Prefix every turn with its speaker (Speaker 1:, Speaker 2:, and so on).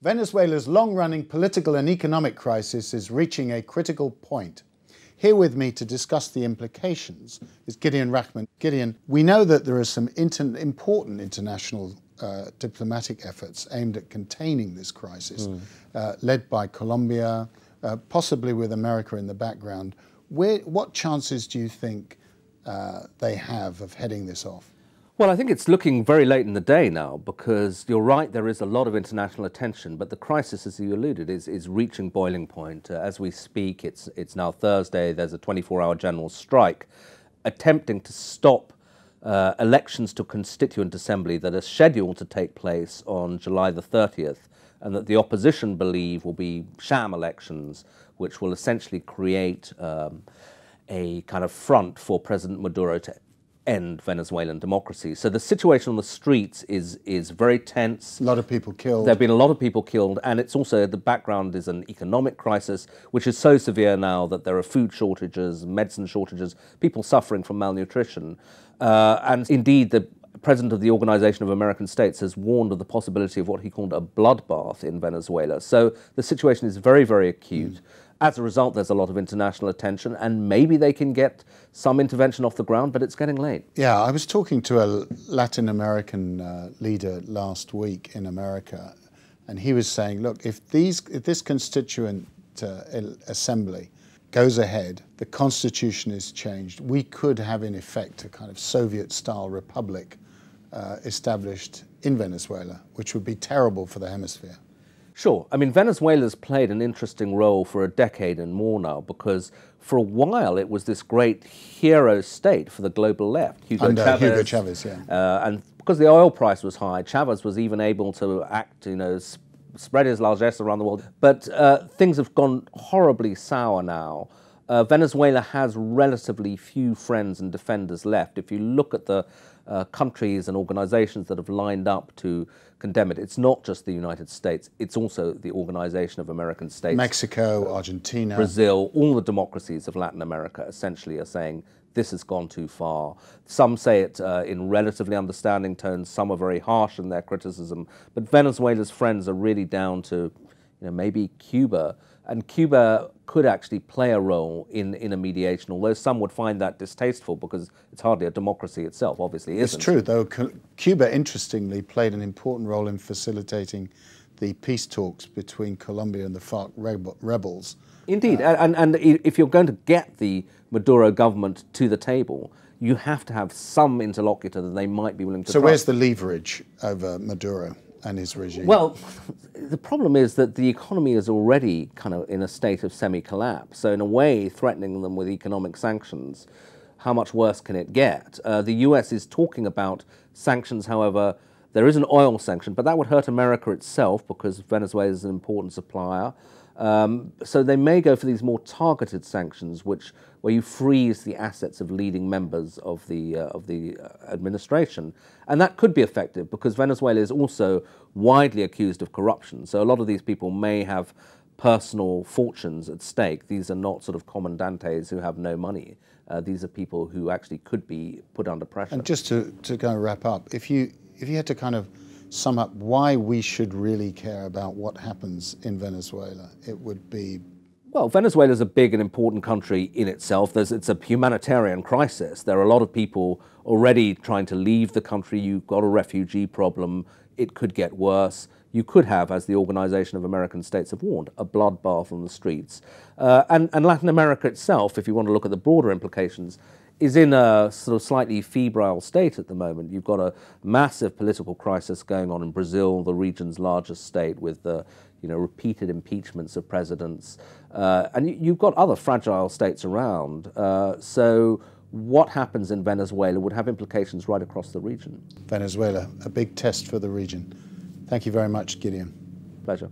Speaker 1: Venezuela's long-running political and economic crisis is reaching a critical point. Here with me to discuss the implications is Gideon Rachman. Gideon, we know that there are some important international diplomatic efforts aimed at containing this crisis, led by Colombia, possibly with America in the background. What chances do you think they have of heading this off?
Speaker 2: Well, I think it's looking very late in the day now, because you're right, there is a lot of international attention, but the crisis, as you alluded, is reaching boiling point. As we speak, it's now Thursday, there's a 24-hour general strike attempting to stop elections to Constituent Assembly that are scheduled to take place on July the 30th, and that the opposition believe will be sham elections, which will essentially create a kind of front for President Maduro to end Venezuelan democracy. So the situation on the streets is very tense.
Speaker 1: A lot of people killed.
Speaker 2: There have been a lot of people killed, and it's also, the background is an economic crisis, which is so severe now that there are food shortages, medicine shortages, people suffering from malnutrition. And indeed, the President of the Organization of American States has warned of the possibility of what he called a bloodbath in Venezuela. So the situation is very, very acute. As a result, there's a lot of international attention, and maybe they can get some intervention off the ground, but it's getting late. Yeah,
Speaker 1: I was talking to a Latin American leader last week in America, and he was saying, look, if this Constituent Assembly goes ahead, the Constitution is changed, we could have in effect a kind of Soviet-style republic established in Venezuela, which would be terrible for the hemisphere.
Speaker 2: Sure. I mean, Venezuela's played an interesting role for a decade and more now, because for a while it was this great hero state for the global left.
Speaker 1: Hugo Chavez, yeah.
Speaker 2: And because the oil price was high, Chavez was even able to act, spread his largesse around the world. But things have gone horribly sour now. Venezuela has relatively few friends and defenders left. If you look at the countries and organizations that have lined up to condemn it, it's not just the United States, it's also the Organization of American States.
Speaker 1: Mexico, Argentina.
Speaker 2: Brazil, all the democracies of Latin America essentially are saying this has gone too far. Some say it in relatively understanding tones, some are very harsh in their criticism, but Venezuela's friends are really down to maybe Cuba. And Cuba could actually play a role in a mediation, although some would find that distasteful because it's hardly a democracy itself, obviously isn't.
Speaker 1: It's true, though. Cuba, interestingly, played an important role in facilitating the peace talks between Colombia and the FARC rebels.
Speaker 2: Indeed, and if you're going to get the Maduro government to the table, you have to have some interlocutor that they might be willing to trust.
Speaker 1: So where's the leverage over Maduro and his regime?
Speaker 2: Well, the problem is that the economy is already kind of in a state of semi-collapse. So in a way, threatening them with economic sanctions, how much worse can it get? The US is talking about sanctions, however. There is an oil sanction, but that would hurt America itself because Venezuela is an important supplier. So they may go for these more targeted sanctions, where you freeze the assets of leading members of the administration, and that could be effective because Venezuela is also widely accused of corruption. So a lot of these people may have personal fortunes at stake. These are not sort of commandantes who have no money. These are people who actually could be put under pressure.
Speaker 1: And just to kind of wrap up, if you had to kind of sum up why we should really care about what happens in Venezuela, it would be...
Speaker 2: Well, Venezuela is a big and important country in itself. It's a humanitarian crisis. There are a lot of people already trying to leave the country. You've got a refugee problem. It could get worse. You could have, as the Organization of American States have warned, a bloodbath on the streets. And Latin America itself, if you want to look at the broader implications, is in a sort of slightly febrile state at the moment. You've got a massive political crisis going on in Brazil, the region's largest state, with repeated impeachments of presidents. And you've got other fragile states around. So what happens in Venezuela would have implications right across the region.
Speaker 1: Venezuela, a big test for the region. Thank you very much, Gideon.
Speaker 2: Pleasure.